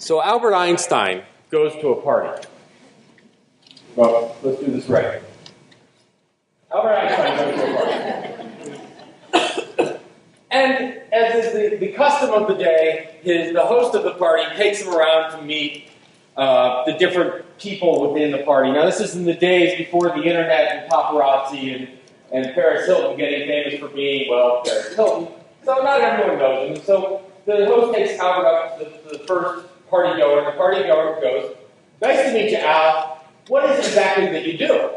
So Albert Einstein goes to a party. Well, let's do this right. Albert Einstein goes to a party. And as is the custom of the day, the host of the party takes him around to meet the different people within the party. Now, this is in the days before the internet and paparazzi and Paris Hilton getting famous for being, well, Paris Hilton. So not everyone knows him. So the host takes Albert up to the first party goer, and the party goer goes, "Nice to meet you, Al. What is it exactly that you do?"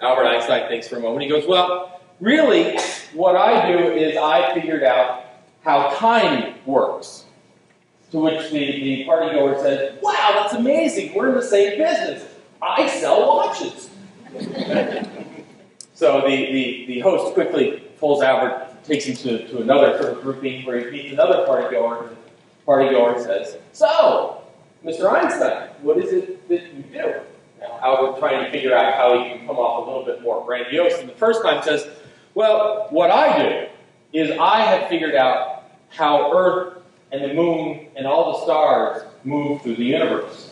Albert Einstein thinks for a moment. He goes, "Well, really, what I do is I figured out how time works." To which the party goer says, "Wow, that's amazing. We're in the same business. I sell watches." So the host quickly pulls Albert, takes him to another sort of grouping where he meets another party goer. The party goer says, "So, Mr. Einstein, what is it that you do?" Now, Albert, trying to figure out how he can come off a little bit more grandiose than the first time, says, "Well, what I do is I have figured out how Earth and the moon and all the stars move through the universe."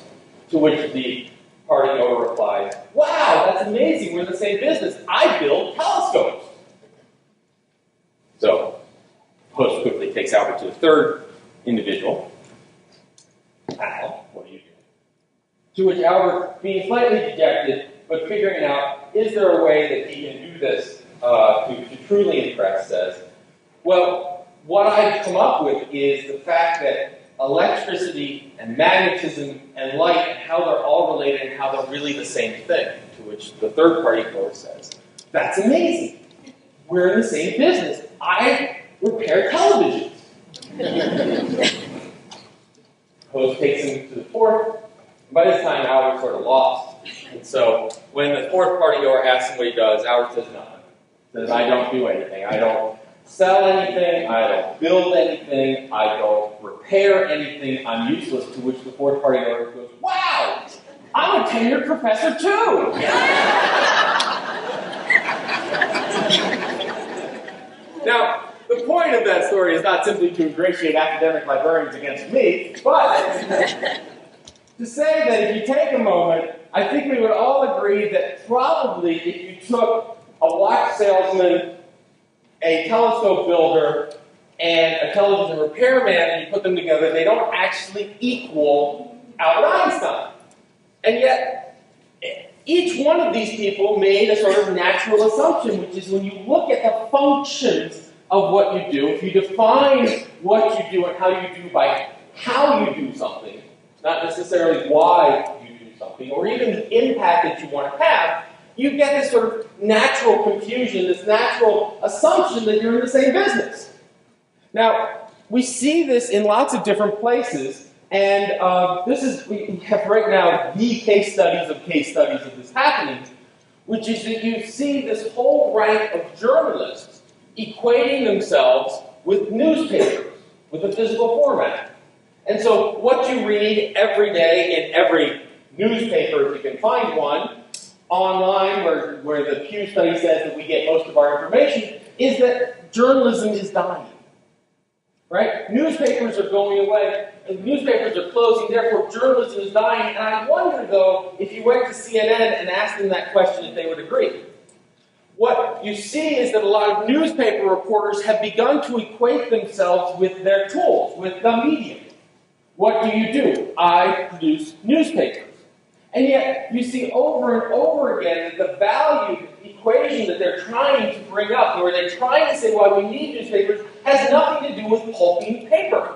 To which the party goer replies, "Wow, that's amazing. We're in the same business. I build telescopes." So, the host quickly takes Albert to a third individual. "Al, what do you do?" To which Albert, being slightly dejected, but figuring out, is there a way that he can do this to truly impress, says, "Well, what I've come up with is the fact that electricity and magnetism and light and how they're all related and how they're really the same thing." To which the third party goer says, "That's amazing. We're in the same business. I repair televisions." Host takes him to the fourth. By this time, Albert's sort of lost. And so when the fourth party goer asks him what he does, Albert says nothing. Says, "I don't do anything. I don't sell anything. I don't build anything. I don't repair anything. I'm useless." To which the fourth party goer goes, "Wow! I'm a tenured professor too!" Now, the point of that story is not simply to ingratiate academic librarians against me, but to say that if you take a moment, I think we would all agree that probably if you took a watch salesman, a telescope builder, and a television repairman and you put them together, they don't actually equal Albert Einstein. And yet, each one of these people made a sort of natural assumption, which is when you look at the functions of what you do, if you define what you do and how you do by how you do something, not necessarily why you do something, or even the impact that you want to have, you get this sort of natural confusion, this natural assumption that you're in the same business. Now, we see this in lots of different places, and we have right now the case studies of this happening, which is that you see this whole rank of journalists equating themselves with newspapers, with a physical format. And so what you read every day in every newspaper, if you can find one, online, where the Pew study says that we get most of our information, is that journalism is dying. Right? Newspapers are going away, and newspapers are closing, therefore journalism is dying. And I wonder, though, if you went to CNN and asked them that question, if they would agree. What you see is that a lot of newspaper reporters have begun to equate themselves with their tools, with the medium. What do you do? I produce newspapers. And yet, you see over and over again that the value equation that they're trying to bring up, where they're trying to say why we need newspapers, has nothing to do with pulping paper.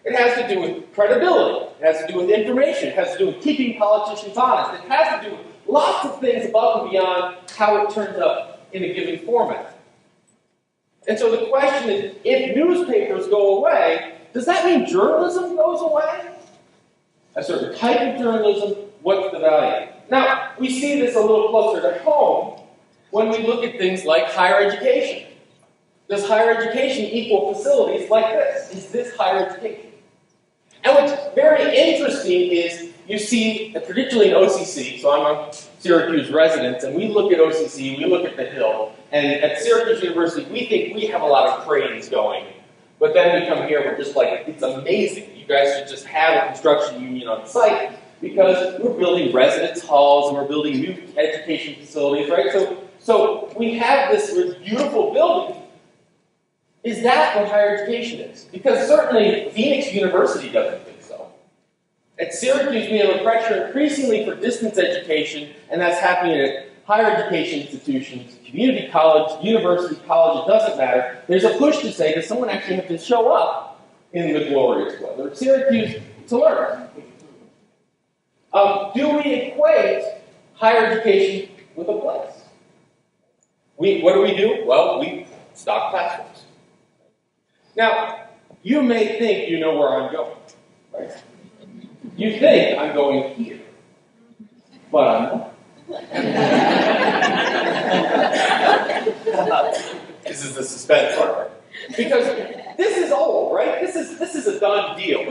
It has to do with credibility. It has to do with information. It has to do with keeping politicians honest. It has to do with lots of things above and beyond how it turns up in a given format. And so the question is, if newspapers go away, does that mean journalism goes away? A certain type of journalism, what's the value? Now, we see this a little closer to home when we look at things like higher education. Does higher education equal facilities like this? Is this higher education? And what's very interesting is you see, particularly in OCC, so I'm a Syracuse resident, and we look at OCC, we look at the Hill, and at Syracuse University, we think we have a lot of cranes going. But then we come here, we're just like, it's amazing. You you guys should just have a construction union on site because we're building residence halls and we're building new education facilities, right? So we have this beautiful building. Is that what higher education is? Because certainly Phoenix University doesn't think so. At Syracuse, we have a pressure increasingly for distance education, and that's happening at higher education institutions, community college, university, college, it doesn't matter. There's a push to say, does someone actually have to show up in the glorious weather at Syracuse to learn? Do we equate higher education with a place? What do? Well, we stock classrooms. Now, you may think you know where I'm going, right? You think I'm going here, but I'm not. This is the suspense part. Because this is old, right? This is a done deal.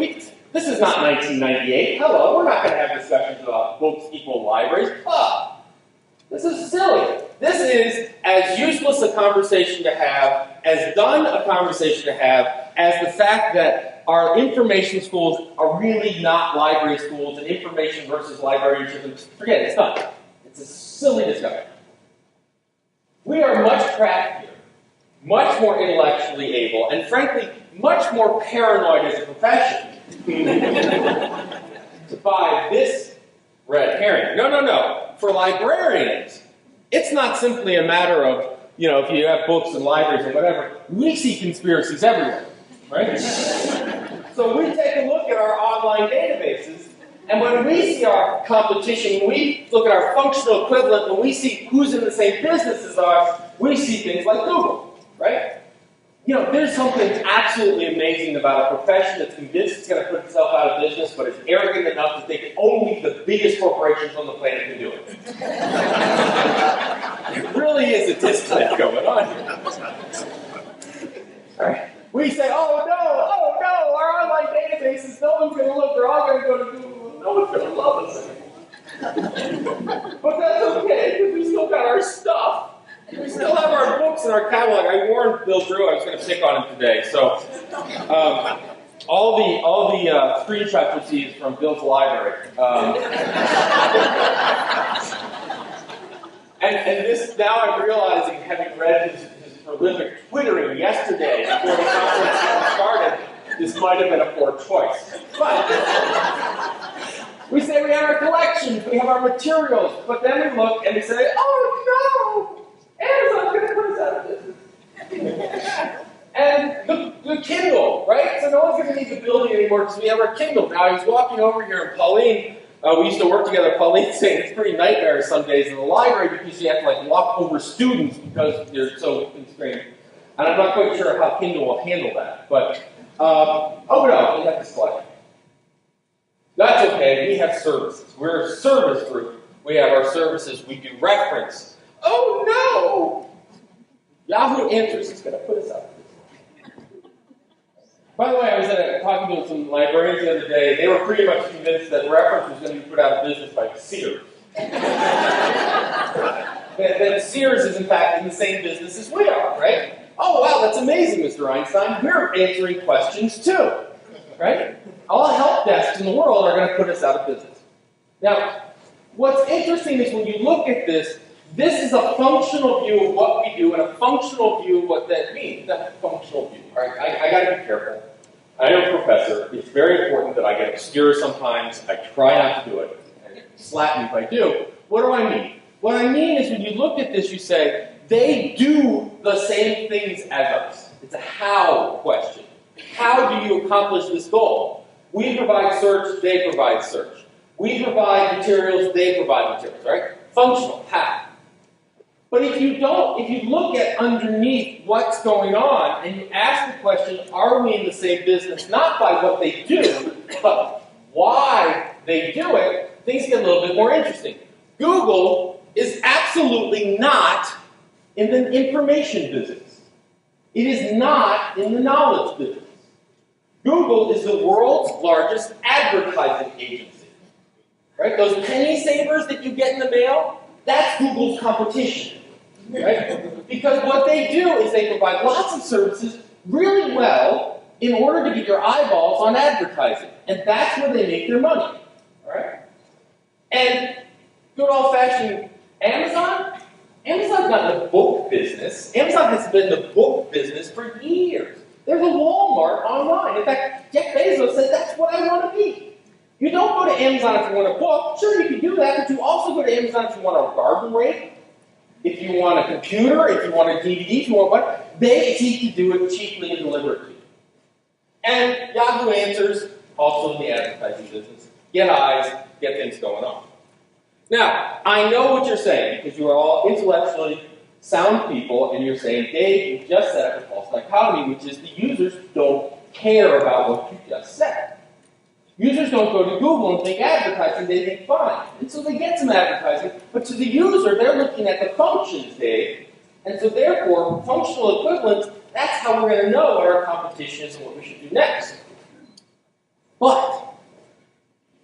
This is not 1998. Hello, we're not going to have discussions about books equal libraries. This is silly. This is as useless a conversation to have, as done a conversation to have, as the fact that our information schools are really not library schools, and information versus librarianism. Forget it, it's done. It's a silly discussion. We are much craftier, much more intellectually able, and frankly, much more paranoid as a profession to buy this red herring. No. For librarians, it's not simply a matter of, if you have books and libraries or whatever, we see conspiracies everywhere, right? So we take a look at our online databases, and when we see our competition, when we look at our functional equivalent, when we see who's in the same business as us, we see things like Google, right? There's something absolutely amazing about a profession that's convinced it's going to put itself out of business, but is arrogant enough to think only the biggest corporations on the planet can do it. There really is a disconnect going on here. All right. We say, oh no, our online databases, no one's going to look, they're all going to go to Google, no one's going to love us anymore. But that's okay, because we still got our stuff. We still have our books and our catalog. I warned Bill Drew I was going to pick on him today. So all the screenshots you see is from Bill's library. And this, now I'm realizing, having read his prolific twittering yesterday before the conference even started, this might have been a poor choice. But we say we have our collections, we have our materials, but then we look and we say, oh no! Amazon's going to put us out of business. And the Kindle, right? So no one's going to need the building anymore because we have our Kindle. Now, I was walking over here, and Pauline, we used to work together. Pauline's saying it's pretty nightmarish some days in the library because you have to walk over students because they're so constrained. And I'm not quite sure how Kindle will handle that. But, no, we have to select. That's okay. We have services. We're a service group. We have our services. We do reference. Oh no! Yahoo Answers is going to put us out. By the way, I was talking to some librarians the other day. They were pretty much convinced that reference was going to be put out of business by Sears. that Sears is, in fact, in the same business as we are, right? Oh, wow, that's amazing, Mr. Einstein. We're answering questions, too, right? All help desks in the world are going to put us out of business. Now, what's interesting is when you look at this is a functional view of what we do and a functional view of what that means. That's a functional view. All right? I got to be careful. I am a professor. It's very important that I get obscure sometimes. I try not to do it. And slap me if I do. What do I mean? What I mean is when you look at this, you say, they do the same things as us. It's a how question. How do you accomplish this goal? We provide search, they provide search. We provide materials, they provide materials, right? Functional, how? But if you look at underneath what's going on, and you ask the question, are we in the same business, not by what they do, but why they do it, things get a little bit more interesting. Google is absolutely not in the information business. It is not in the knowledge business. Google is the world's largest advertising agency. Right? Those penny savers that you get in the mail, that's Google's competition. Right? Because what they do is they provide lots of services really well in order to get your eyeballs on advertising. And that's where they make their money. All right? And good old-fashioned Amazon? Amazon's not in the book business. Amazon has been in the book business for years. There's a Walmart online. In fact, Jeff Bezos said, that's what I want to be. You don't go to Amazon if you want a book. Sure, you can do that, but you also go to Amazon if you want a garden rake, if you want a computer, if you want a DVD, if you want what. They seek to do it cheaply and deliver it to you. And Yahoo Answers, also in the advertising business. Get eyes, get things going on. Now, I know what you're saying, because you are all intellectually sound people, and you're saying, Dave, you just set up a false dichotomy, which is the users don't care about what you just said. Users don't go to Google and think advertising, they think fine. And so they get some advertising, but to the user, they're looking at the functions, Dave. And so therefore, functional equivalence, that's how we're going to know what our competition is and what we should do next. But,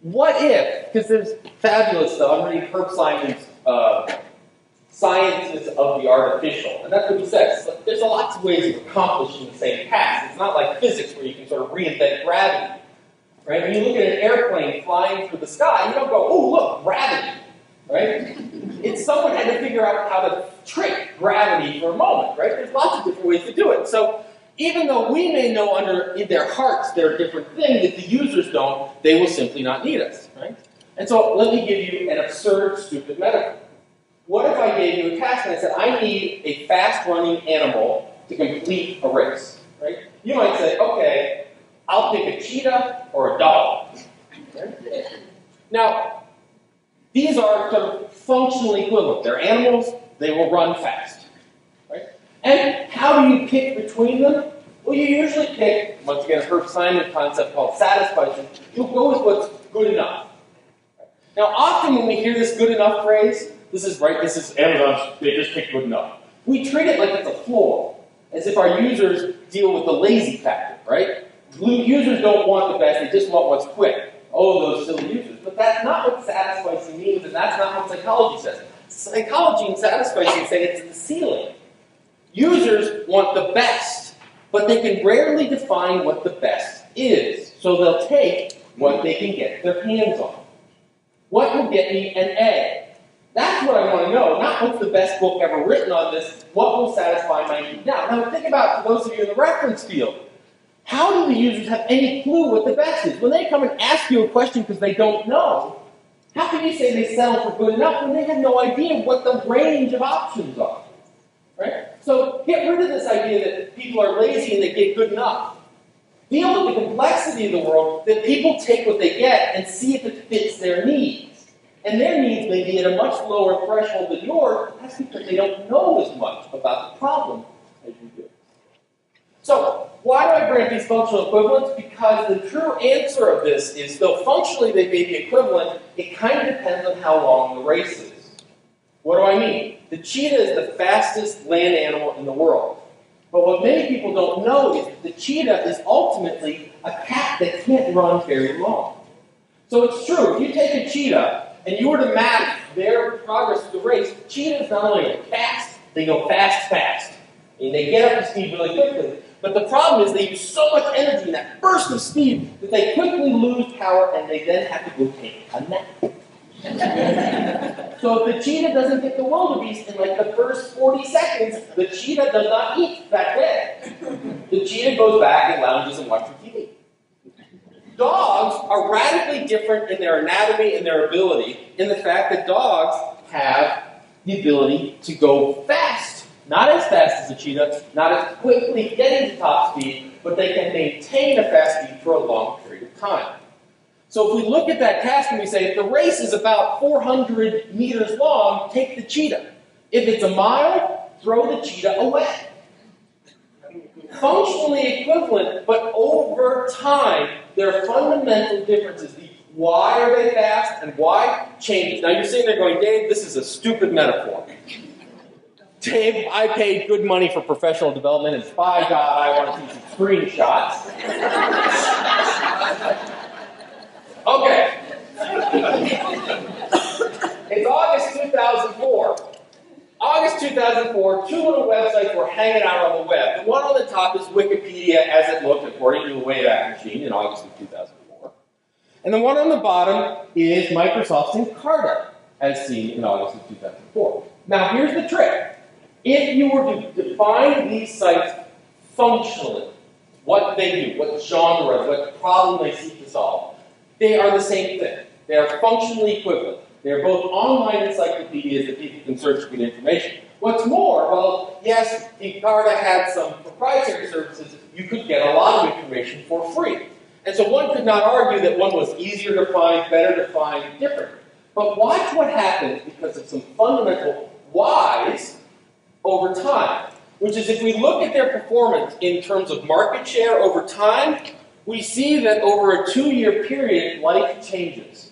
what if, because there's fabulous stuff, I'm reading Herb Simon's Sciences of the Artificial, and that's what he says. There's lots of ways of accomplishing the same task. It's not like physics where you can sort of reinvent gravity. Right? When you look at an airplane flying through the sky, you don't go, oh, look, gravity. Right? It's someone had to figure out how to trick gravity for a moment. Right? There's lots of different ways to do it. So even though we may know in their hearts there are different things, if the users don't, they will simply not need us. Right? And so let me give you an absurd, stupid metaphor. What if I gave you a task and I said, I need a fast-running animal to complete a race? Right? You might say, okay, I'll pick a cheetah or a dog. Okay? Now, these are sort of functionally equivalent. They're animals, they will run fast. Right? And how do you pick between them? Well, you usually pick, once again, a Herb Simon concept called satisfaction. You'll go with what's good enough. Now, often when we hear this good enough phrase, this is Amazon, they just pick good enough. We treat it like it's a flaw, as if our users deal with the lazy factor, right? Users don't want the best, they just want what's quick. Oh, those silly users. But that's not what satisficing means, and that's not what psychology says. Psychology and satisficing say it's the ceiling. Users want the best, but they can rarely define what the best is. So they'll take what they can get their hands on. What will get me an A? That's what I want to know, not what's the best book ever written on this, what will satisfy my need now. Now think about, for those of you in the reference field, how do the users have any clue what the best is? When they come and ask you a question because they don't know, how can you say they settle for good enough when they have no idea what the range of options are? Right? So get rid of this idea that people are lazy and they get good enough. Deal with the complexity of the world, that people take what they get and see if it fits their needs. And their needs may be at a much lower threshold than yours. That's because they don't know as much about the problem as you do. So, why do I grant these functional equivalents? Because the true answer of this is, though functionally they may be equivalent, it kind of depends on how long the race is. What do I mean? The cheetah is the fastest land animal in the world. But what many people don't know is that the cheetah is ultimately a cat that can't run very long. So it's true, if you take a cheetah and you were to map their progress through the race, cheetahs not only go fast, they go fast. And they get up to speed really quickly. But the problem is they use so much energy in that burst of speed that they quickly lose power and they then have to go take a nap. So if the cheetah doesn't get the wildebeest in like the first 40 seconds, the cheetah does not eat that day. The cheetah goes back and lounges and watches TV. Dogs are radically different in their anatomy and their ability in the fact that dogs have the ability to go fast. Not as fast as a cheetah, not as quickly getting to top speed, but they can maintain a fast speed for a long period of time. So if we look at that task and we say, if the race is about 400 meters long, take the cheetah. If it's a mile, throw the cheetah away. Functionally equivalent, but over time, there are fundamental differences. The why are they fast and why changes. Now you're sitting there going, Dave, this is a stupid metaphor. Dave, I paid good money for professional development, and by God, I want to see some screenshots. Okay. It's August 2004. August August 2004, two little websites were hanging out on the web. The one on the top is Wikipedia as it looked according to the Wayback Machine in August of 2004. And the one on the bottom is Microsoft's Encarta as seen in August of 2004. Now here's the trick. If you were to define these sites functionally, what they do, what genre, what problem they seek to solve, they are the same thing. They are functionally equivalent. They are both online encyclopedias that people can search for good information. What's more, well, yes, Encarta had some proprietary services. You could get a lot of information for free. And so one could not argue that one was easier to find, better to find, different. But watch what happens because of some fundamental whys over time, which is if we look at their performance in terms of market share over time, we see that over a 2-year period, life changes.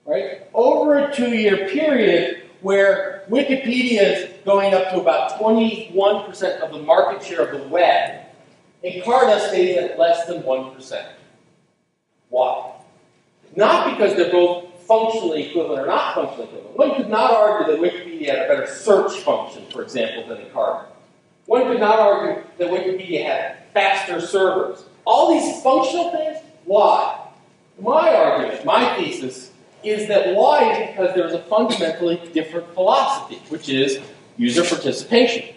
Right? Over a 2-year period where Wikipedia is going up to about 21% of the market share of the web, Encarta stays at less than 1%. Why? Not because they're both functionally equivalent or not functionally equivalent. One could not argue that Wikipedia had a better search function, for example, than Encarta. One could not argue that Wikipedia had faster servers. All these functional things, why? My argument, my thesis, is that why is because there's a fundamentally different philosophy, which is user participation.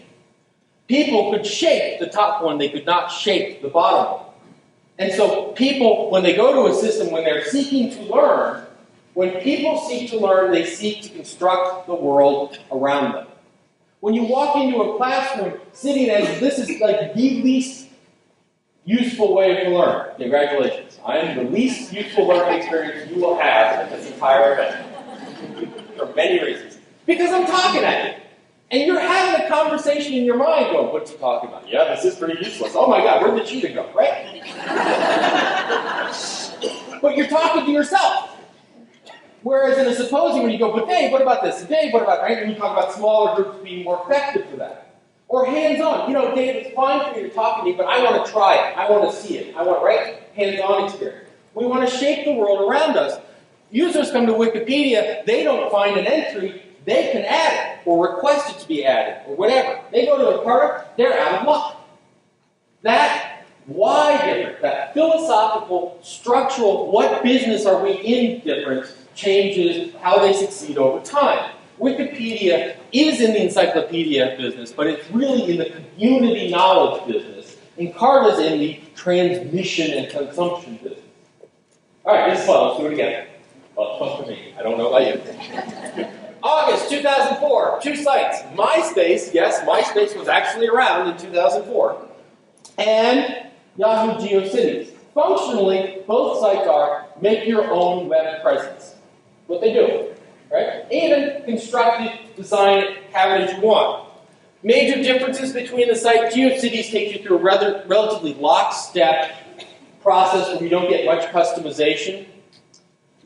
People could shape the top one, they could not shape the bottom one. And so people, when they go to a system, when they're seeking to learn, when people seek to learn, they seek to construct the world around them. When you walk into a classroom sitting as this is like the least useful way to learn. Congratulations. I am the least useful learning experience you will have at this entire event. For many reasons. Because I'm talking at you. And you're having a conversation in your mind going, what's he talking about? Yeah, this is pretty useless. Oh my God, where'd the cheetah go? Right? But you're talking to yourself. Whereas in a symposium, when you go, but Dave, what about this? And Dave, what about that? Right? And you talk about smaller groups being more effective for that. Or hands-on. You know, Dave, it's fine for you to talk to me, but I want to try it. I want to see it. I want, right? Hands-on experience. We want to shape the world around us. Users come to Wikipedia, they don't find an entry, they can add it, or request it to be added, or whatever. They go to Encarta, they're out of luck. That why difference, that philosophical, structural, what business are we in difference, changes how they succeed over time. Wikipedia is in the encyclopedia business, but it's really in the community knowledge business. Encarta's in the transmission and consumption business. All right, this is fun. Let's do it again. Well, it's fun for me. I don't know about you. August 2004, two sites. MySpace, yes, MySpace was actually around in 2004, and Yahoo GeoCities. Functionally, both sites are make your own web presence. What they do. Right? Even construct it, design it, have it as you want. Major differences between the site. GeoCities takes you through a relatively lockstep process where you don't get much customization.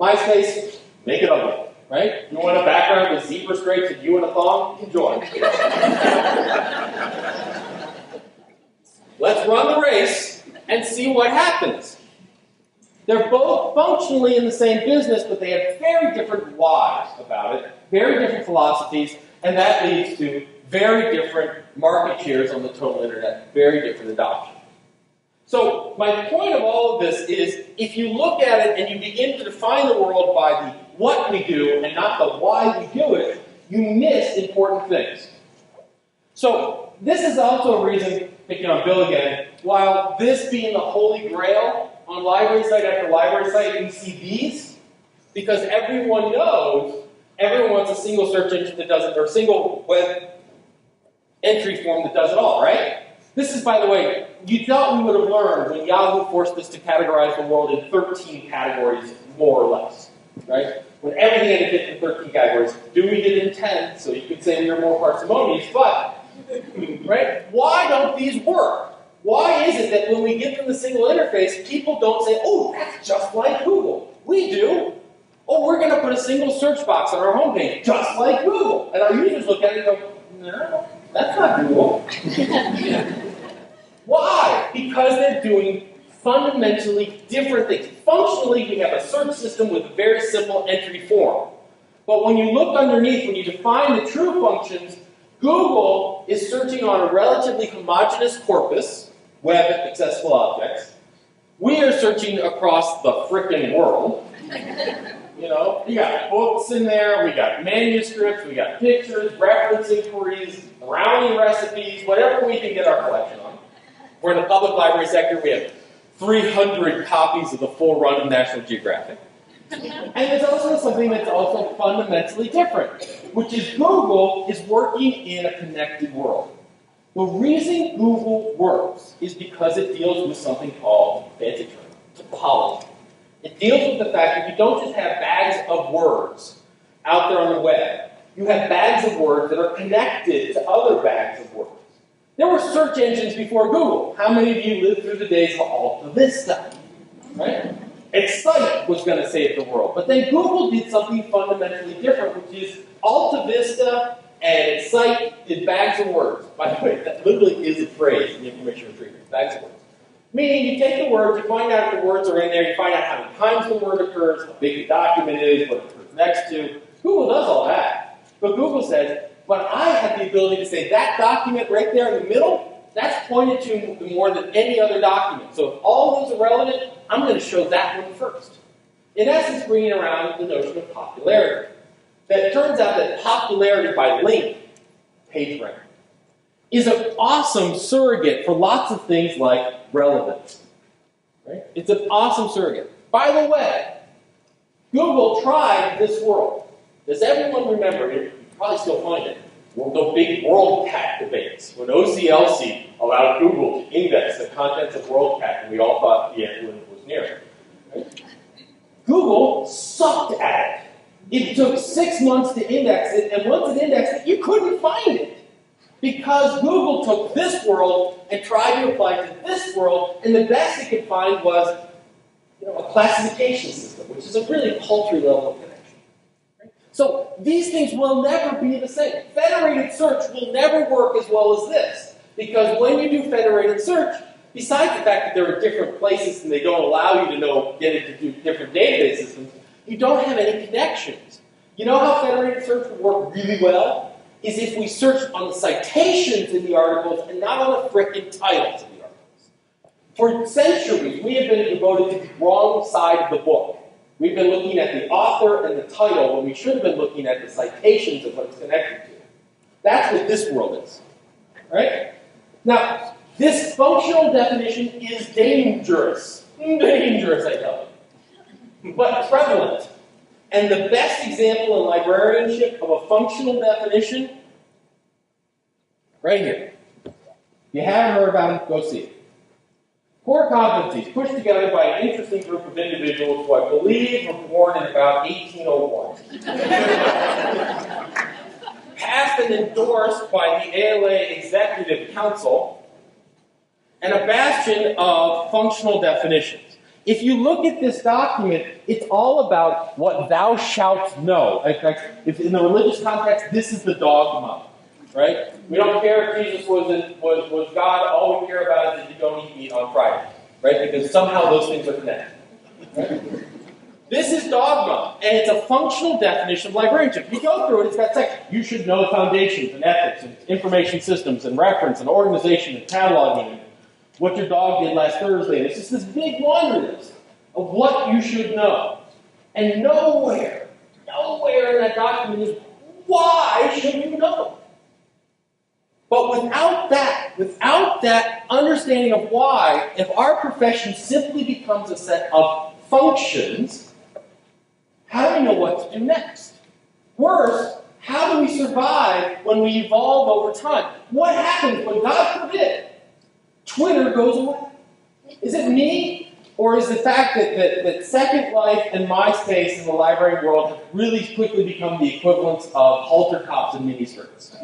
MySpace, make it ugly. Right? You want a background with zebra stripes and you in a thong? Enjoy. Let's run the race and see what happens. They're both functionally in the same business, but they have very different whys about it, very different philosophies, and that leads to very different market shares on the total internet, very different adoption. So my point of all of this is, if you look at it and you begin to define the world by the what we do and not the why we do it, you miss important things. So this is also a reason, picking on Bill again, while this being the holy grail, on library site after library site, we see these because everyone knows everyone wants a single search engine that does it, or a single web entry form that does it all, right? This is, by the way, you thought we would have learned when Yahoo forced us to categorize the world in 13 categories, more or less, right? When everything had to fit in 13 categories. Dewey did in 10, so you could say we were more parsimonious, but, right? Why don't these work? Why is it that when we give them the single interface, people don't say, oh, that's just like Google? We do. Oh, we're going to put a single search box on our homepage, just like Google. And our users look at it and go, no, that's not Google. Why? Because they're doing fundamentally different things. Functionally, we have a search system with a very simple entry form. But when you look underneath, when you define the true functions, Google is searching on a relatively homogeneous corpus, web accessible objects. We are searching across the frickin' world. You know, we got books in there, we got manuscripts, we got pictures, reference inquiries, brownie recipes, whatever we can get our collection on. We're in the public library sector. We have 300 copies of the full run of National Geographic. And there's also something that's also fundamentally different, which is Google is working in a connected world. The reason Google works is because it deals with something called, fancy term, topology. It deals with the fact that you don't just have bags of words out there on the web. You have bags of words that are connected to other bags of words. There were search engines before Google. How many of you lived through the days of Alta Vista? Right? Excite was going to save the world. But then Google did something fundamentally different, which is Alta Vista and Excite did bags of words. By the way, that literally is a phrase in information retrieval, bags of words. Meaning you take the words, you find out if the words are in there, you find out how many times the word occurs, how big the document is, what it occurs next to. Google does all that. But Google says, but I have the ability to say that document right there in the middle, that's pointed to more than any other document. So if all those are relevant, I'm going to show that one first. In essence, bringing around the notion of popularity. That it turns out that popularity by link, page rank, is an awesome surrogate for lots of things like relevance. Right? It's an awesome surrogate. By the way, Google tried this world. Does everyone remember, you probably still find it, the big WorldCat debates, when OCLC allowed Google to index the contents of WorldCat, and we all thought the end was near. Right? Google sucked at it. It took 6 months to index it, and once it indexed it, you couldn't find it. Because Google took this world and tried to apply it to this world, and the best it could find was a classification system, which is a really paltry level of connection. Right? So these things will never be the same. Federated search will never work as well as this. Because when you do federated search, besides the fact that there are different places and they don't allow you to get into different database systems, you don't have any connections. You know how federated search would work really well? Is if we search on the citations in the articles and not on the frickin' titles of the articles. For centuries, we have been devoted to the wrong side of the book. We've been looking at the author and the title when we should have been looking at the citations of what it's connected to. That's what this world is. Right? Now, this functional definition is dangerous. Dangerous, I tell you. But prevalent. And the best example in librarianship of a functional definition, right here. If you haven't heard about it, go see it. Core competencies, pushed together by an interesting group of individuals who I believe were born in about 1801. Passed and endorsed by the ALA Executive Council, and a bastion of functional definitions. If you look at this document, it's all about what thou shalt know. If in the religious context, this is the dogma, right? We don't care if Jesus was God. All we care about is that you don't eat meat on Friday, right? Because somehow those things are connected. Right? This is dogma, and it's a functional definition of librarianship. If you go through it, it's got sections. You should know foundations and ethics and information systems and reference and organization and cataloging and what your dog did last Thursday. And it's just this big laundry list of what you should know. And nowhere in that document is why should you know? But without that understanding of why, if our profession simply becomes a set of functions, how do we know what to do next? Worse, how do we survive when we evolve over time? What happens when, God forbid, Twitter goes away? Is it me? Or is the fact that Second Life and MySpace in the library world have really quickly become the equivalents of halter tops and miniskirts?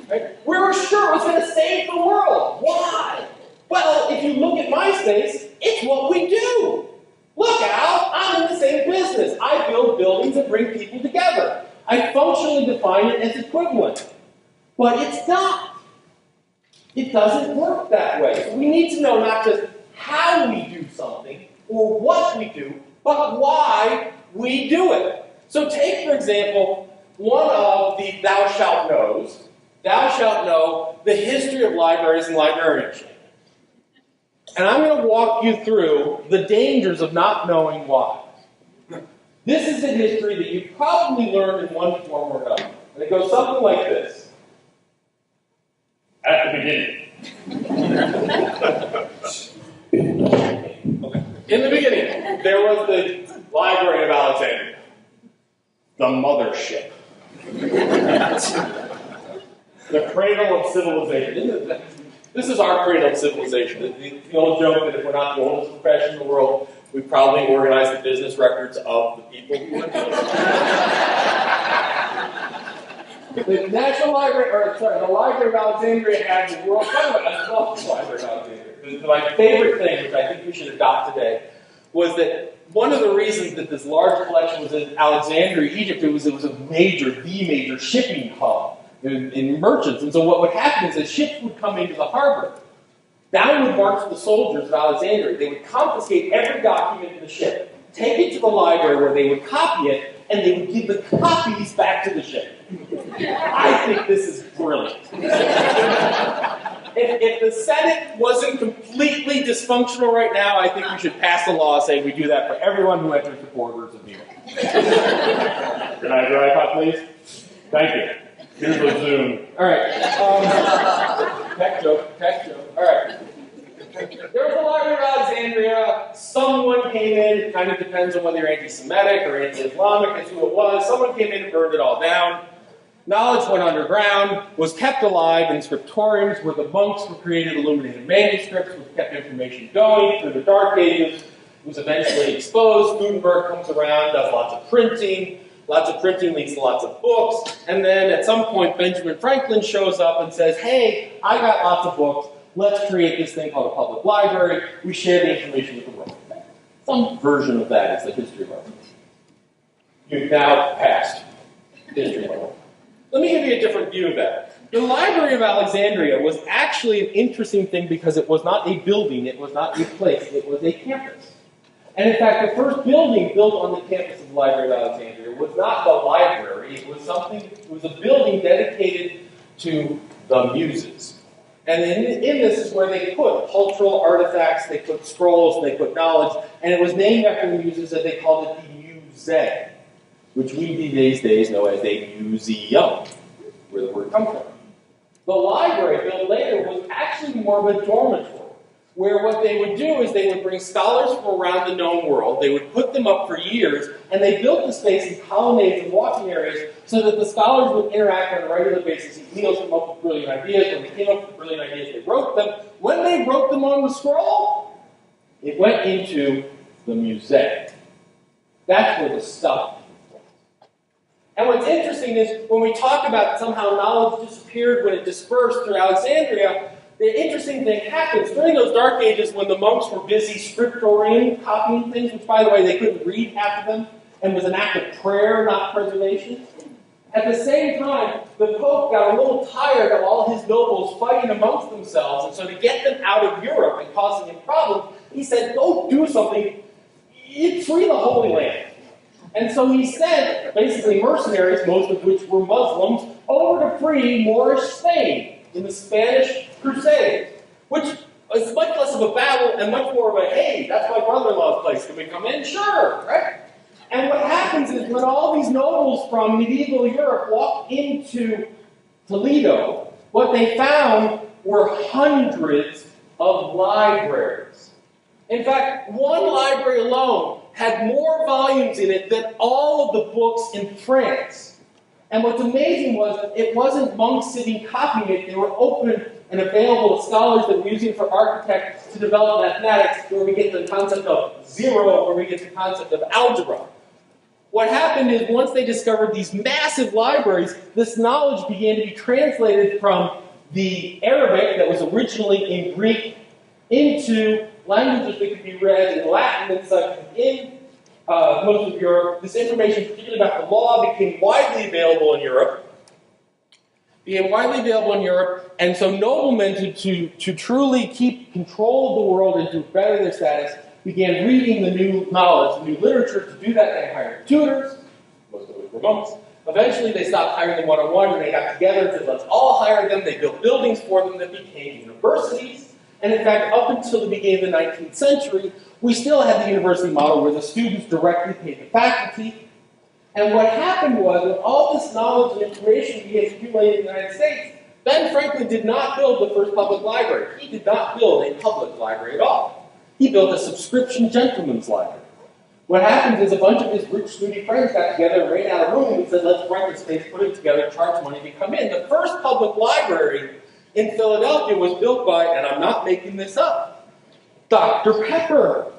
Right? We were sure it was going to save the world. Why? Well, if you look at MySpace, it's what we do. Look, Al, I'm in the same business. I build buildings and bring people together. I functionally define it as equivalent. But it's not. It doesn't work that way. So we need to know not just how we do something or what we do, but why we do it. So take, for example, one of the thou shalt knows. Thou shalt know the history of libraries and librarianship. And I'm going to walk you through the dangers of not knowing why. This is a history that you probably learned in one form or another. And it goes something like this. At the beginning. Okay. In the beginning, there was the Library of Alexandria. The mothership. The cradle of civilization. This is our cradle of civilization. The old joke that if we're not the oldest profession in the world, we probably organize the business records of the people who went to it. The National Library, the Library of Alexandria had the world. I love the Library of Alexandria. My favorite thing, which I think we should adopt today, was that one of the reasons that this large collection was in Alexandria, Egypt, it was the major shipping hub in merchants. And so what would happen is that ships would come into the harbor. Down would march the soldiers of Alexandria. They would confiscate every document in the ship, take it to the library where they would copy it, and they would give the copies back to the ship. I think this is brilliant. If the Senate wasn't completely dysfunctional right now, I think we should pass a law saying we do that for everyone who enters the borders of New York. Can I have your iPod, please? Thank you. Here's the Zoom. All right. Tech joke. All right. There was a Library of Alexandria. Someone came in. It kind of depends on whether you're anti-Semitic or anti-Islamic as who it was. Someone came in and burned it all down. Knowledge went underground, was kept alive in scriptoriums where the monks were created illuminated manuscripts, which kept information going through the Dark Ages. It was eventually exposed. Gutenberg comes around, does lots of printing. Lots of printing leads to lots of books. And then at some point, Benjamin Franklin shows up and says, hey, I got lots of books. Let's create this thing called a public library. We share the information with the world. Some version of that is the history of our country. You've now passed history of our world. Let me give you a different view of that. The Library of Alexandria was actually an interesting thing because it was not a building, it was not a place, it was a campus. And in fact, the first building built on the campus of the Library of Alexandria was not the library, it was a building dedicated to the muses. And in this is where they put cultural artifacts, they put scrolls, they put knowledge, and it was named after the muses, and they called it the Musée, which we these days know as a museum, where the word comes from. The library built later was actually more of a dormitory, where what they would do is they would bring scholars from around the known world, they would put them up for years, and they built the space in colonnades and walking areas so that the scholars would interact on a regular basis. These meals come up with brilliant ideas. When they came up with brilliant ideas, they wrote them. When they wrote them on the scroll, it went into the museum. That's where the stuff was. And what's interesting is when we talk about somehow knowledge disappeared when it dispersed through Alexandria, the interesting thing happens during those dark ages when the monks were busy scriptorium, copying things, which, by the way, they couldn't read half of them, and was an act of prayer, not preservation. At the same time, the Pope got a little tired of all his nobles fighting amongst themselves, and so to get them out of Europe and causing him problems, he said, go do something, free the Holy Land. And so he sent, basically mercenaries, most of which were Muslims, over to free Moorish Spain in the Spanish Crusade, which was much less of a battle and much more of a, hey, that's my brother-in-law's place, can we come in? Sure, right? And what happens is when all these nobles from medieval Europe walked into Toledo, what they found were hundreds of libraries. In fact, one library alone had more volumes in it than all of the books in France. And what's amazing was it wasn't monks sitting copying it, they were open and available to scholars that were using it for architects to develop mathematics, where we get the concept of zero, where we get the concept of algebra. What happened is once they discovered these massive libraries, this knowledge began to be translated from the Arabic that was originally in Greek into languages that could be read in Latin and such in most of Europe. This information, particularly about the law, became widely available in Europe. And so noblemen, to truly keep control of the world and to better their status, began reading the new knowledge, the new literature. To do that, they hired tutors, most of which were monks, Eventually, they stopped hiring them one-on-one, and they got together and said, let's all hire them. They built buildings for them that became universities. And in fact, up until the beginning of the 19th century, we still had the university model where the students directly paid the faculty. And what happened was, with all this knowledge and information began accumulated in the United States, Ben Franklin did not build the first public library. He did not build a public library at all. He built a subscription gentleman's library. What happens is a bunch of his rich, snooty friends got together and ran out of room and said, let's rent this space, put it together, charge money to come in. The first public library in Philadelphia was built by, and I'm not making this up, Dr. Pepper,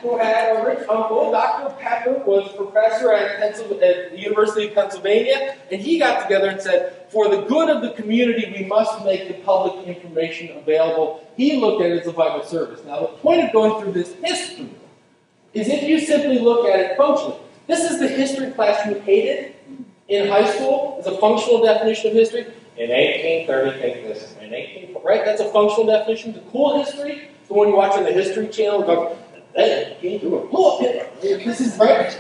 who had a rich uncle. Dr. Pepper was professor at the University of Pennsylvania, and he got together and said, for the good of the community, we must make the public information available. He looked at it as a vital service. Now, the point of going through this history is if you simply look at it functionally. This is the history class you hated in high school as a functional definition of history. In 1830, take this. In 1840, right? That's a functional definition. The cool history, the one you watch on the History Channel, goes, hey, came through a bullshit. This is right.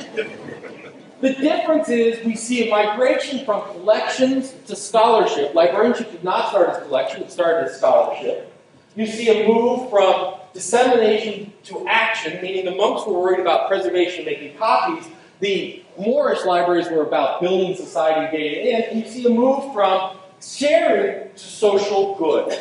The difference is we see a migration from collections to scholarship. Librarianship did not start as collection, it started as scholarship. You see a move from dissemination to action, meaning the monks were worried about preservation, making copies. The Moorish libraries were about building society, getting in. And you see a move from sharing to social good.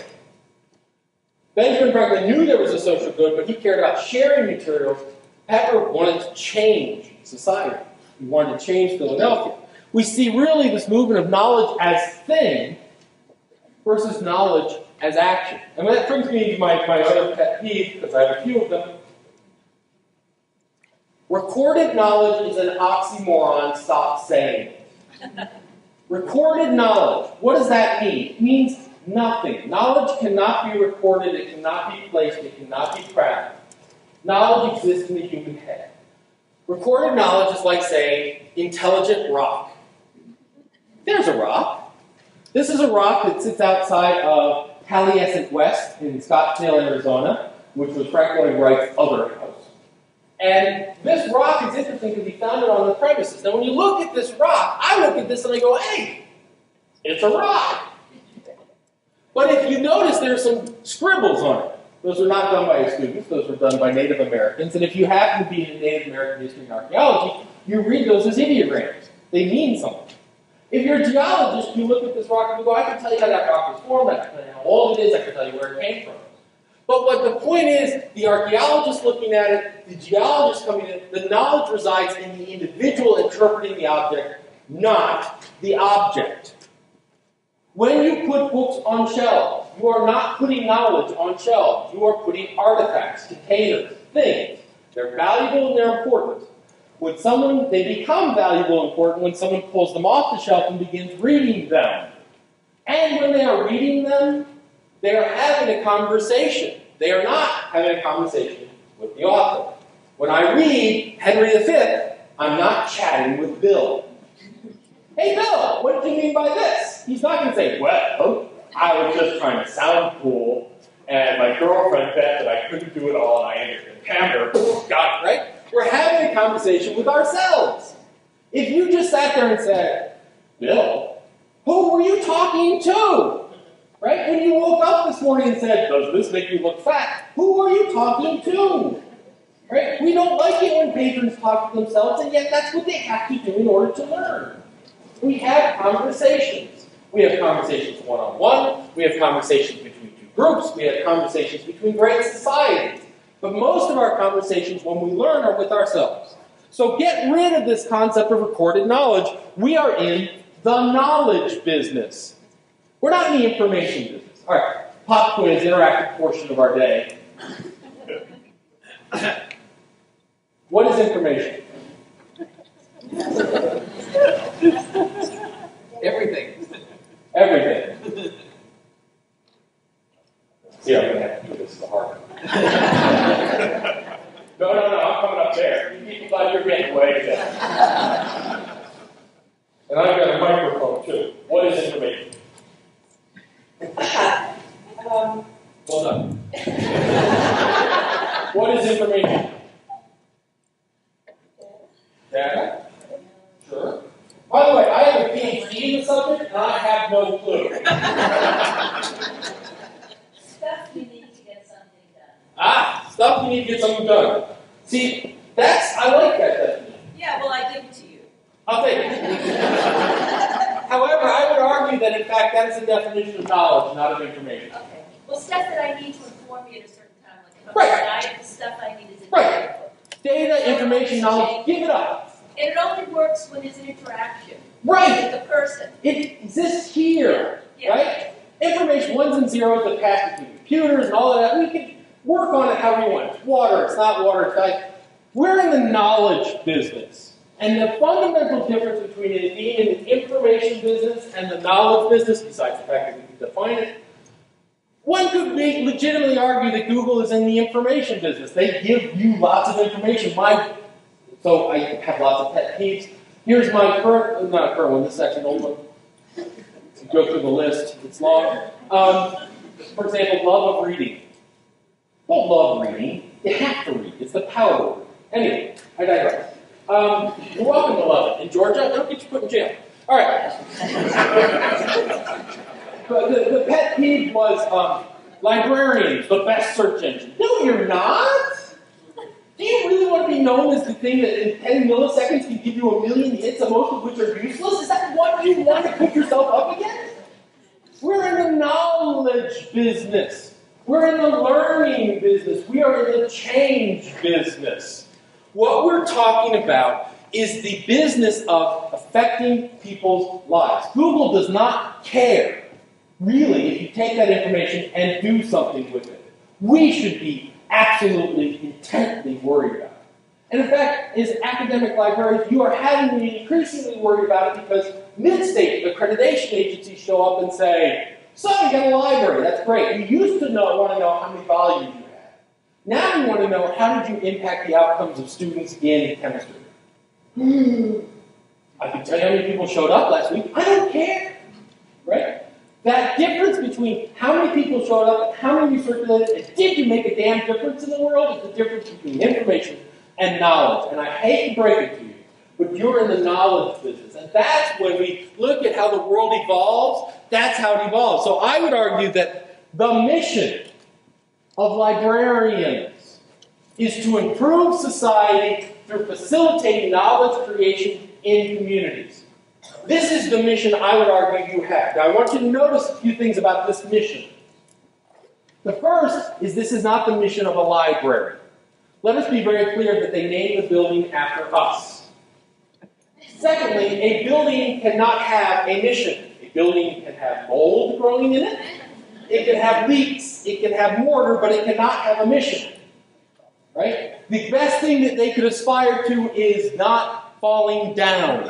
Benjamin Franklin knew there was a social good, but he cared about sharing materials. Pepper wanted to change society. He wanted to change Philadelphia. We see really this movement of knowledge as thing versus knowledge as action. And that brings me to my other pet peeve, because I have a few of them. Recorded knowledge is an oxymoron. Stop saying it. Recorded knowledge. What does that mean? It means nothing. Knowledge cannot be recorded. It cannot be placed. It cannot be crafted. Knowledge exists in the human head. Recorded knowledge is like saying intelligent rock. There's a rock. This is a rock that sits outside of Taliesin West in Scottsdale, Arizona, which was Frank Lloyd Wright's other house. And this rock is interesting because he found it on the premises. Now, when you look at this rock, I look at this and I go, hey, it's a rock. But if you notice, there's some scribbles on it. Those were not done by students. Those were done by Native Americans. And if you happen to be in Native American history and archaeology, you read those as ideograms. They mean something. If you're a geologist, you look at this rock and you go, I can tell you how that rock was formed, I can tell you how old it is, I can tell you where it came from. But what the point is, the archaeologist looking at it, the geologist coming in, the knowledge resides in the individual interpreting the object, not the object. When you put books on shelves, you are not putting knowledge on shelves. You are putting artifacts, containers, things. They're valuable and they're important. They become valuable and important when someone pulls them off the shelf and begins reading them. And when they are reading them, they are having a conversation. They are not having a conversation with the author. When I read Henry V, I'm not chatting with Bill. Hey, Bill, what did you mean by this? He's not going to say, well, I was just trying to sound cool, and my girlfriend bet that I couldn't do it all, and I ended up in Camden. Got it, right? We're having a conversation with ourselves. If you just sat there and said, Bill, who were you talking to? Right? When you woke up this morning and said, does this make you look fat? Who are you talking to? Right? We don't like it when patrons talk to themselves, and yet that's what they have to do in order to learn. We have conversations. We have conversations one-on-one. We have conversations between two groups. We have conversations between great societies. But most of our conversations, when we learn, are with ourselves. So get rid of this concept of recorded knowledge. We are in the knowledge business. We're not in the information business. All right, pop quiz, interactive portion of our day. What is information? Everything. Everything. See, I'm going to have to do this the hard way. No, I'm coming up there. You people thought you were getting way there. And I've got a microphone, too. What is information? Well done. What is information? Data? By the way, I have a PhD in the subject, and I have no clue. Stuff you need to get something done. Stuff you need to get something done. See, I like that definition. Yeah, well, I give it to you. I'll take it. However, I would argue that, in fact, that is a definition of knowledge, not of information. Okay. Well, stuff that I need to inform me at a certain time, like if I'm Right. the stuff I need is in Right. Data, information, knowledge, give it up. And it only works when there's an interaction. Right. With the person. It exists here, Yeah. right? Information, ones and zeros that pass between computers and all of that. We can work on it however we want. It's water, it's not water, it's not. We're in the knowledge business. And the fundamental difference between it being in the information business and the knowledge business, besides the fact that we can define it, one could legitimately argue that Google is in the information business. They give you lots of information. So I have lots of pet peeves. Here's my not current one, this is actually an old one. Go through the list, it's long. For example, love of reading. Don't love reading, you have to read. It's the power word. Anyway, I digress. You're welcome to love it. In Georgia, don't get you put in jail. All right. But the pet peeve was librarians, the best search engine. No, you're not. Do you really want to be known as the thing that in 10 milliseconds can give you a million hits, most of which are useless? Is that what you want to put yourself up against? We're in the knowledge business. We're in the learning business. We are in the change business. What we're talking about is the business of affecting people's lives. Google does not care, really, if you take that information and do something with it. We should be absolutely, intently worried about it. And in fact, as academic librarians, you are having to be increasingly worried about it because mid-state accreditation agencies show up and say, so you got a library, that's great. You used to want to know how many volumes you had. Now you want to know how did you impact the outcomes of students in chemistry. I can tell you how many people showed up last week. I don't care. Right? That difference between how many people showed up and how many you circulated and did you make a damn difference in the world is the difference between information and knowledge. And I hate to break it to you, but you're in the knowledge business. And that's when we look at how the world evolves, that's how it evolves. So I would argue that the mission of librarians is to improve society through facilitating knowledge creation in communities. This is the mission I would argue you have. Now I want you to notice a few things about this mission. The first is this is not the mission of a library. Let us be very clear that they named the building after us. Secondly, a building cannot have a mission. A building can have mold growing in it. It can have leaks. It can have mortar, but it cannot have a mission. Right? The best thing that they could aspire to is not falling down.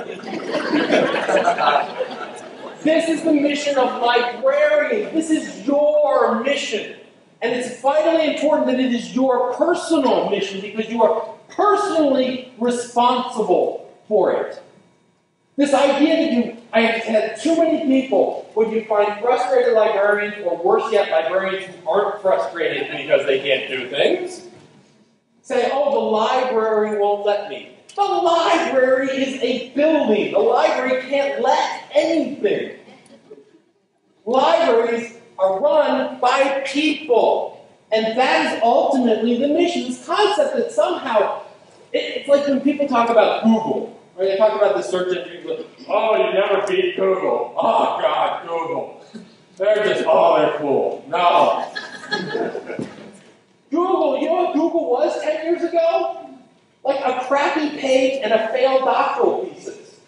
This is the mission of librarians. This is your mission. And it's vitally important that it is your personal mission because you are personally responsible for it. This idea that I have had too many people, when you find frustrated librarians, or worse yet, librarians who aren't frustrated because they can't do things, say, oh, the library won't let me. The library is a building. The library can't let anything. Libraries are run by people. And that is ultimately the mission. This concept that somehow, it's like when people talk about Google. Right? They talk about the search engine. Oh, you never beat Google. Oh, God, Google. They're cool. No. Google, you know what Google was 10 years ago? Like a crappy page and a failed doctoral thesis.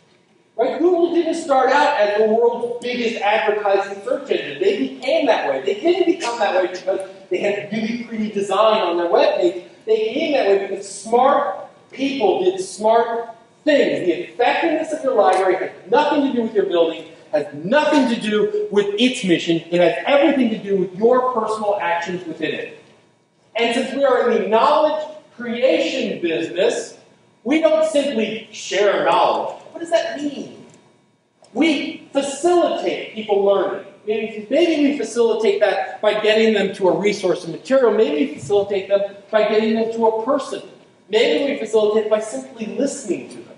Right? Google didn't start out as the world's biggest advertising search engine. They became that way. They didn't become that way because they had really pretty design on their webpage. They became that way because smart people did smart things. The effectiveness of your library has nothing to do with your building, has nothing to do with its mission. It has everything to do with your personal actions within it. And since we are in the knowledge creation business, we don't simply share knowledge. What does that mean? We facilitate people learning. Maybe we facilitate that by getting them to a resource of material. Maybe we facilitate them by getting them to a person. Maybe we facilitate it by simply listening to them.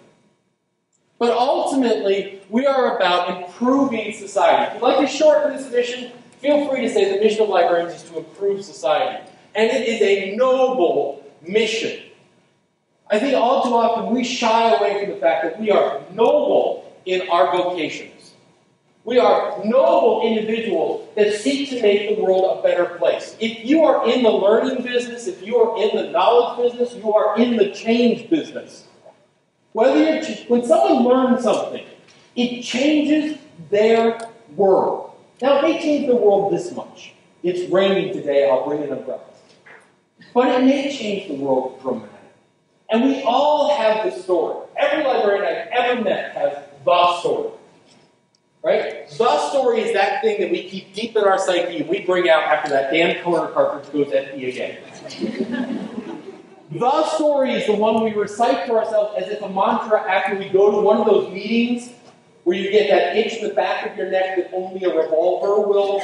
But ultimately, we are about improving society. If you'd like to shorten this mission, feel free to say the mission of Librarians is to improve society. And it is a noble mission. I think all too often we shy away from the fact that we are noble in our vocations. We are noble individuals that seek to make the world a better place. If you are in the learning business, if you are in the knowledge business, you are in the change business. When someone learns something, it changes their world. Now, it may change the world this much. It's raining today, I'll bring an umbrella. But it may change the world dramatically. And we all have the story. Every librarian I've ever met has the story. Right? The story is that thing that we keep deep in our psyche and we bring out after that damn corner cartridge goes empty again. The story is the one we recite to ourselves as if a mantra after we go to one of those meetings where you get that itch in the back of your neck that only a revolver will.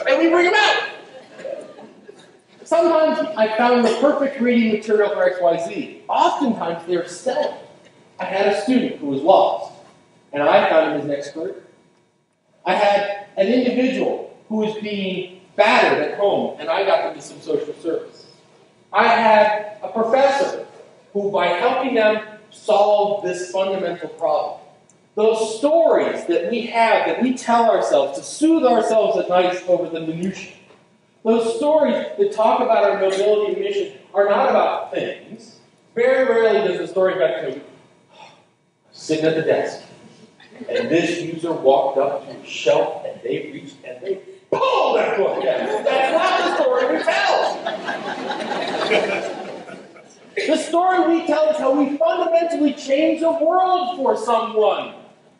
And we bring them out. Sometimes I found the perfect reading material for XYZ. Oftentimes they're selling. I had a student who was lost, and I found him as an expert. I had an individual who was being battered at home, and I got them to some social service. I had a professor who, by helping them solve this fundamental problem, those stories that we have, that we tell ourselves to soothe ourselves at night over the minutiae, those stories that talk about our nobility and mission are not about things. Very rarely does the story get to sitting at the desk, and this user walked up to a shelf, and they reached and they pulled that book down. That's not the story we tell. The story we tell is how we fundamentally change the world for someone.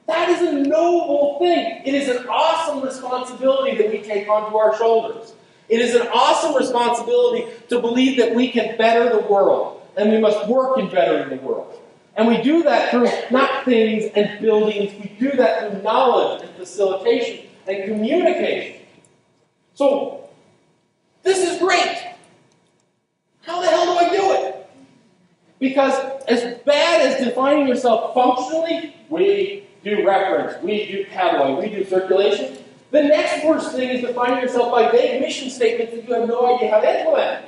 That is a noble thing. It is an awesome responsibility that we take onto our shoulders. It is an awesome responsibility to believe that we can better the world, and we must work in bettering the world. And we do that through not things and buildings, we do that through knowledge and facilitation and communication. So, this is great. How the hell do I do it? Because as bad as defining yourself functionally, we do reference, we do catalog, we do circulation, the next worst thing is defining yourself by vague mission statements that you have no idea how to implement.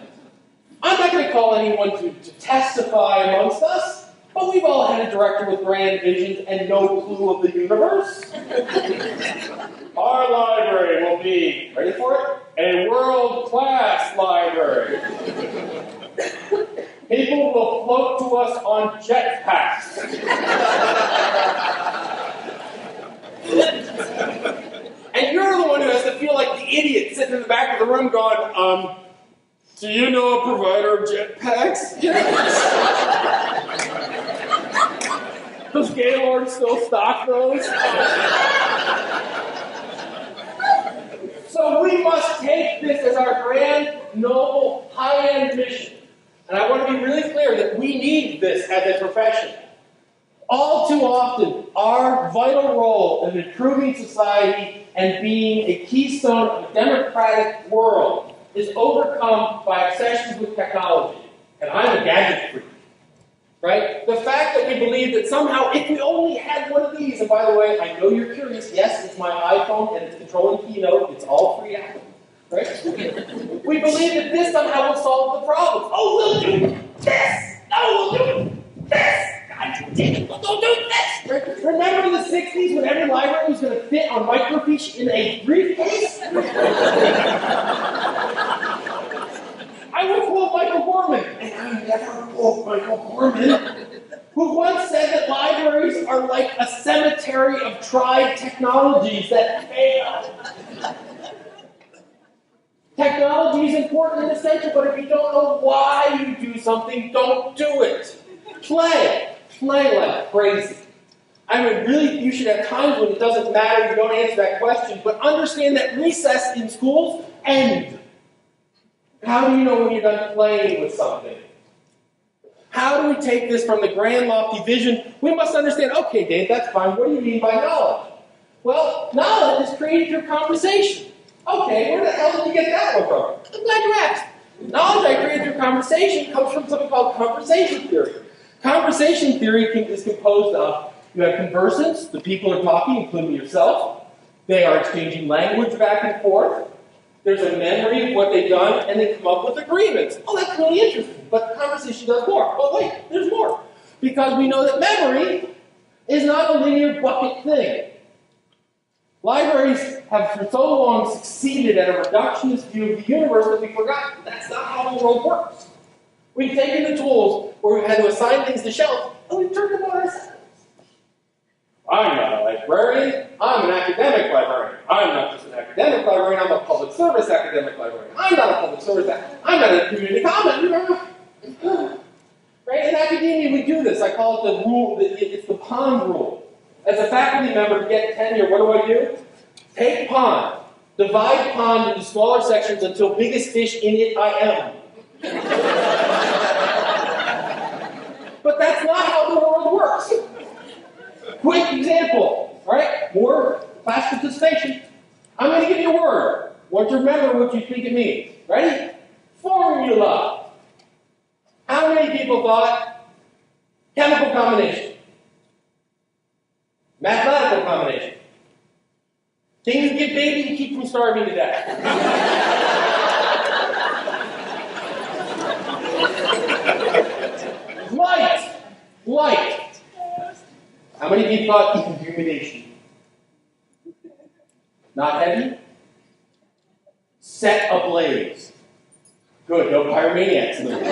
I'm not going to call anyone to testify amongst us. But we've all had a director with grand visions and no clue of the universe. Our library will be, ready for it? A world-class library. People will float to us on jetpacks. And you're the one who has to feel like the idiot sitting in the back of the room going, do you know a provider of jetpacks? Does Gaylord still stock those? So we must take this as our grand, noble, high-end mission. And I want to be really clear that we need this as a profession. All too often, our vital role in improving society and being a keystone of a democratic world is overcome by obsessions with technology. And I'm a gadget freak. Right? The fact that we believe that somehow, if we only had one of these, and by the way, I know you're curious, yes, it's my iPhone and it's controlling Keynote, it's all free Apple. Right? We believe that this somehow will solve the problem. Oh, we'll do this! No, we'll do this! God damn it, we'll do this! Right? Remember in the 60s when every library was going to fit on microfiche in a briefcase? I would quote Michael Gorman, and I never quote Michael Gorman, who once said that libraries are like a cemetery of tried technologies that fail. Technology is important and essential, but if you don't know why you do something, don't do it. Play like crazy. I mean, really, you should have times when it doesn't matter, you don't answer that question, but understand that recess in schools end. How do you know when you're done playing with something? How do we take this from the grand lofty vision? We must understand, okay, Dave, that's fine. What do you mean by knowledge? Well, knowledge is created through conversation. Okay, where the hell did you get that one from? I'm glad you asked. Knowledge I created through conversation comes from something called conversation theory. Conversation theory is composed of, you have conversants, the people are talking, including yourself. They are exchanging language back and forth. There's a memory of what they've done, and they come up with agreements. Oh, that's really interesting, but conversation does more. Oh, wait, there's more. Because we know that memory is not a linear bucket thing. Libraries have for so long succeeded at a reductionist view of the universe that we forgot that's not how the world works. We've taken the tools where we've had to assign things to shelves, and we've turned them on ourselves. I'm not a librarian, I'm an academic librarian. I'm not just an academic librarian, I'm a public service academic librarian. I'm not a public service I'm not a community comment. Right? In academia, we do this. I call it the rule, it's the pond rule. As a faculty member to get tenure, what do? Take pond, divide pond into smaller sections until biggest fish in it I am. But that's not how the world works. Quick example, right? More class participation. I'm going to give you a word. I want you to remember what you think it means. Ready? Formula. How many people thought chemical combination? Mathematical combination. Things you give baby to keep from starving to death. Light. How many people thought illumination? Not heavy? Set ablaze. Good, no pyromaniacs in the room.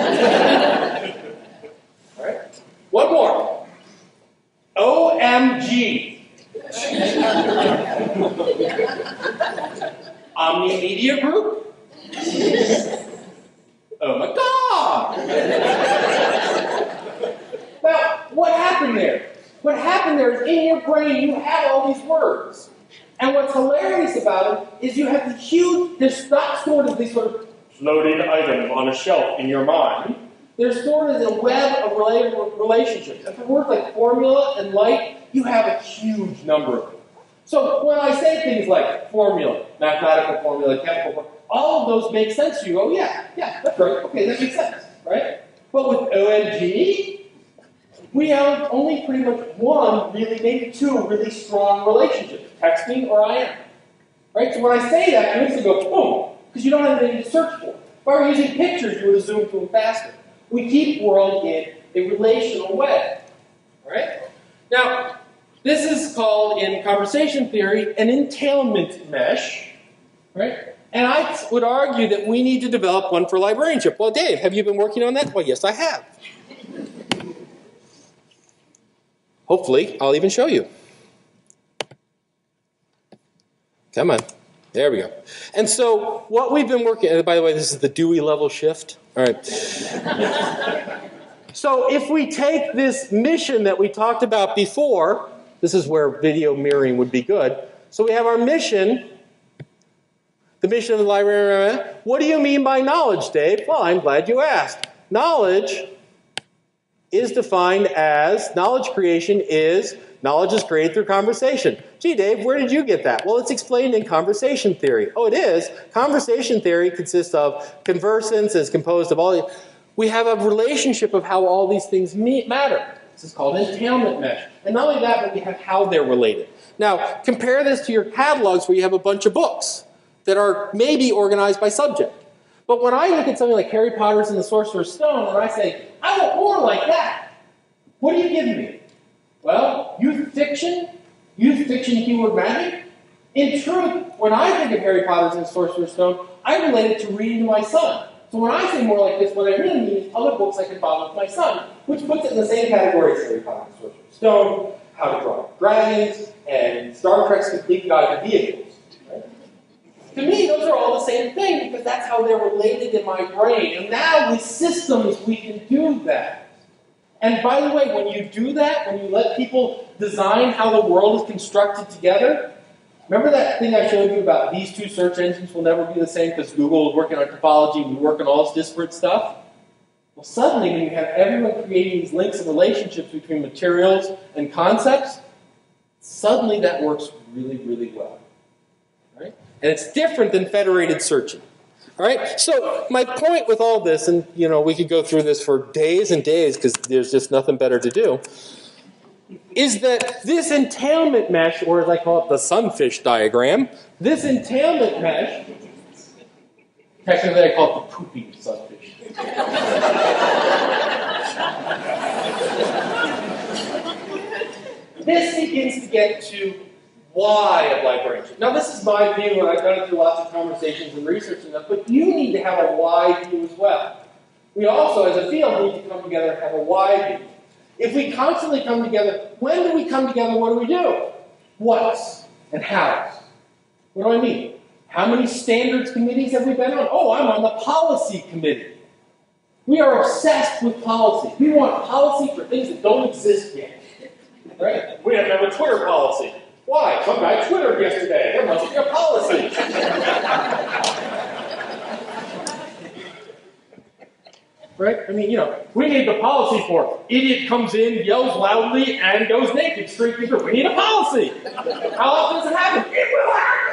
All right. One more. OMG. Omni Media Group? Oh my God! Now, what happened there? What happened there is in your brain you have all these words. And what's hilarious about them is you have these huge, they're not stored as these sort of floating items on a shelf in your mind. They're stored as a web of relationships. And for words like formula and light, you have a huge number of them. So when I say things like formula, mathematical formula, chemical formula, all of those make sense to you. Oh, yeah, that's right. Okay, that makes sense, right? But with OMG, we have only pretty much one, really, maybe two really strong relationships, texting or IM. Right? So when I say that, you instantly go, boom, because you don't have anything to search for. If I were using pictures, you would have zoomed through them faster. We keep world in a relational way. All right? Now, this is called, in conversation theory, an entailment mesh. Right? And I would argue that we need to develop one for librarianship. Well, Dave, have you been working on that? Well, yes, I have. Hopefully, I'll even show you. Come on. There we go. And so, what we've been working, and by the way, this is the Dewey level shift. All right. So, if we take this mission that we talked about before, this is where video mirroring would be good. So, we have our mission, the mission of the librarian. What do you mean by knowledge, Dave? Well, I'm glad you asked. Knowledge is defined as, knowledge creation is, knowledge is created through conversation. Gee, Dave, where did you get that? Well, it's explained in conversation theory. Oh, it is? Conversation theory consists of conversants, is composed of all. We have a relationship of how all these things matter. This is called entailment mesh. And not only that, but we have how they're related. Now, compare this to your catalogs where you have a bunch of books that are maybe organized by subject. But when I look at something like Harry Potter's and the Sorcerer's Stone, and I say, I want more like that, what do you give me? Well, youth fiction keyword magic. In truth, when I think of Harry Potter's and the Sorcerer's Stone, I relate it to reading to my son. So when I say more like this, what I really mean is other books I can follow with my son, which puts it in the same category as Harry Potter and the Sorcerer's Stone, How to Draw Dragons, and Star Trek's Complete Guide to Vehicles. To me, those are all the same thing because that's how they're related in my brain. And now with systems, we can do that. And by the way, when you do that, when you let people design how the world is constructed together, remember that thing I showed you about these two search engines will never be the same because Google is working on topology and we work on all this disparate stuff? Well, suddenly, when you have everyone creating these links and relationships between materials and concepts, suddenly that works really, really well. Right? And it's different than federated searching. All right? So my point with all this, and we could go through this for days and days because there's just nothing better to do, is that this entailment mesh, or as I call it, the sunfish diagram, this entailment mesh, technically I call it the pooping sunfish. This begins to get to why of librarianship. Now, this is my view, and I've done it through lots of conversations and research and stuff, but you need to have a why view as well. We also, as a field, need to come together and have a why view. If we constantly come together, when do we come together? What do we do? What's and how's? What do I mean? How many standards committees have we been on? Oh, I'm on the policy committee. We are obsessed with policy. We want policy for things that don't exist yet. Right? We have to have a Twitter policy. Why? Some guy Twittered yesterday. There must be a policy. Right? I mean, we need the policy for idiot comes in, yells loudly, and goes naked straight through. We need a policy. How often does it happen? It will happen.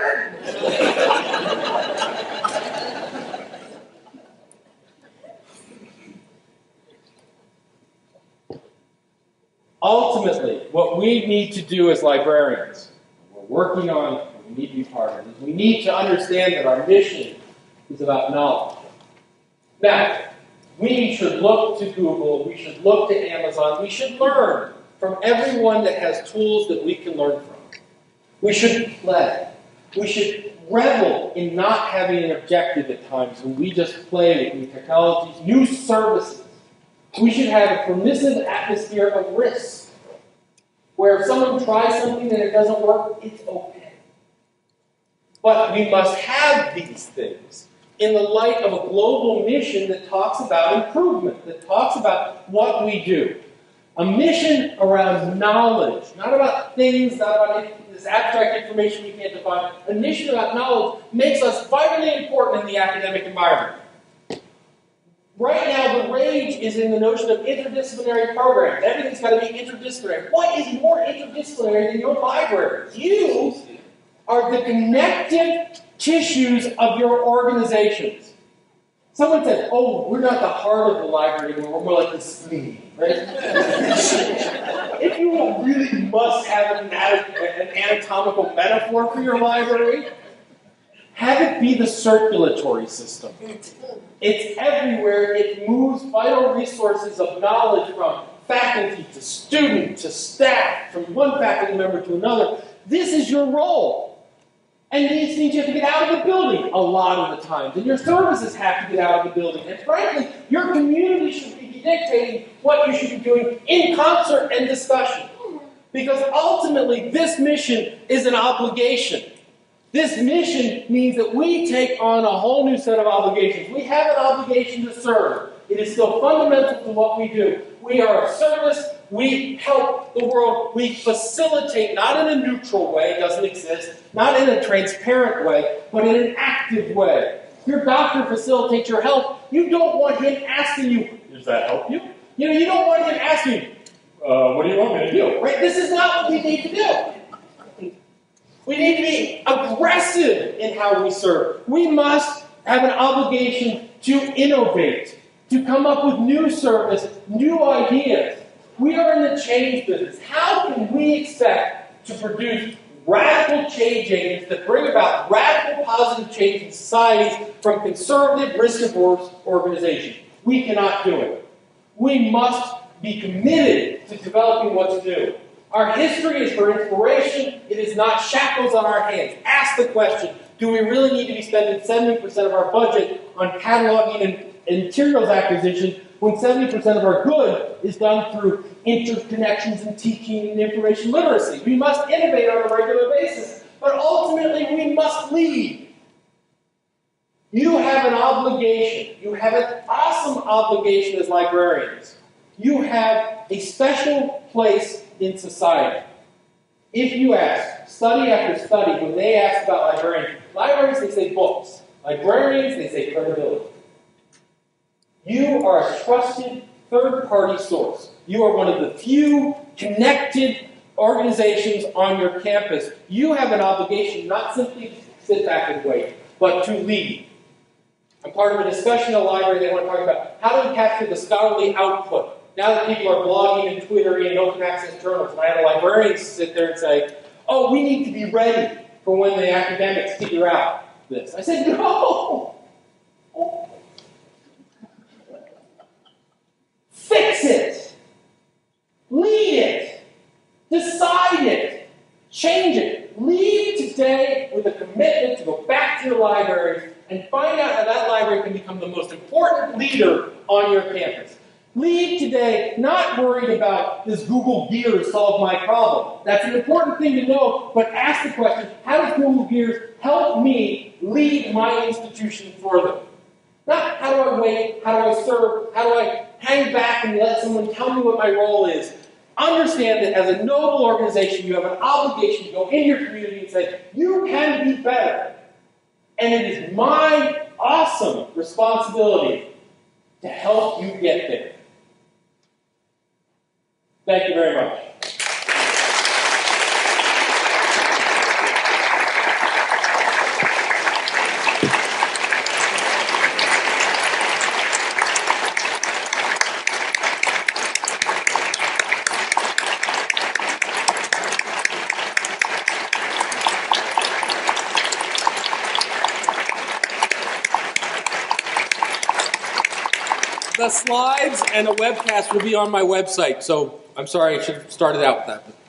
Ultimately, what we need to do as librarians, we're working on, we need to be part of it, is we need to understand that our mission is about knowledge. Now, we should look to Google, we should look to Amazon, we should learn from everyone that has tools that we can learn from. We should play. We should revel in not having an objective at times when we just play with new technologies, new services. We should have a permissive atmosphere of risk, where if someone tries something and it doesn't work, it's okay. But we must have these things in the light of a global mission that talks about improvement, that talks about what we do. A mission around knowledge, not about things, not about this abstract information we can't define. A mission about knowledge makes us vitally important in the academic environment. Right now, the rage is in the notion of interdisciplinary programs. Everything's got to be interdisciplinary. What is more interdisciplinary than your library? You are the connective tissues of your organizations. Someone said, oh, we're not the heart of the library anymore, we're more like the spleen, right? If you really must have an anatomical metaphor for your library, have it be the circulatory system. It's everywhere. It moves vital resources of knowledge from faculty to student to staff, from one faculty member to another. This is your role. And these means you have to get out of the building a lot of the times. And your services have to get out of the building. And frankly, your community should be dictating what you should be doing in concert and discussion. Because ultimately, this mission is an obligation. This mission means that we take on a whole new set of obligations. We have an obligation to serve. It is still fundamental to what we do. We are of service. We help the world. We facilitate, not in a neutral way, it doesn't exist, not in a transparent way, but in an active way. Your doctor facilitates your health. You don't want him asking you, does that help you? You don't want him asking, what do you want me to do? Right? This is not what we need to do. We need to be aggressive in how we serve. We must have an obligation to innovate, to come up with new service, new ideas. We are in the change business. How can we expect to produce radical change agents that bring about radical positive change in societies from conservative, risk-averse organizations? We cannot do it. We must be committed to developing what to do. Our history is for inspiration. It is not shackles on our hands. Ask the question, do we really need to be spending 70% of our budget on cataloging and materials acquisition when 70% of our good is done through interconnections and teaching and information literacy? We must innovate on a regular basis, but ultimately we must lead. You have an obligation. You have an awesome obligation as librarians. You have a special place in society. If you ask, study after study, when they ask about librarians, they say books. Librarians, they say credibility. You are a trusted third-party source. You are one of the few connected organizations on your campus. You have an obligation not simply to sit back and wait, but to lead. part of a discussion in a library, they want to talk about how do we capture the scholarly output. Now that people are blogging and twittering and open access journals, and I had a librarian sit there and say, oh, we need to be ready for when the academics figure out this. I said, no! Fix it! Lead it! Decide it! Change it! Leave today with a commitment to go back to your library and find out how that library can become the most important leader on your campus. Leave today not worried about, does Google Gears solve my problem? That's an important thing to know, but ask the question, how does Google Gears help me lead my institution further? Not how do I wait, how do I serve, how do I hang back and let someone tell me what my role is. Understand that as a noble organization, you have an obligation to go in your community and say, you can be better. And it is my awesome responsibility to help you get there. Thank you very much. The slides and the webcast will be on my website, so I'm sorry I should have started out with that.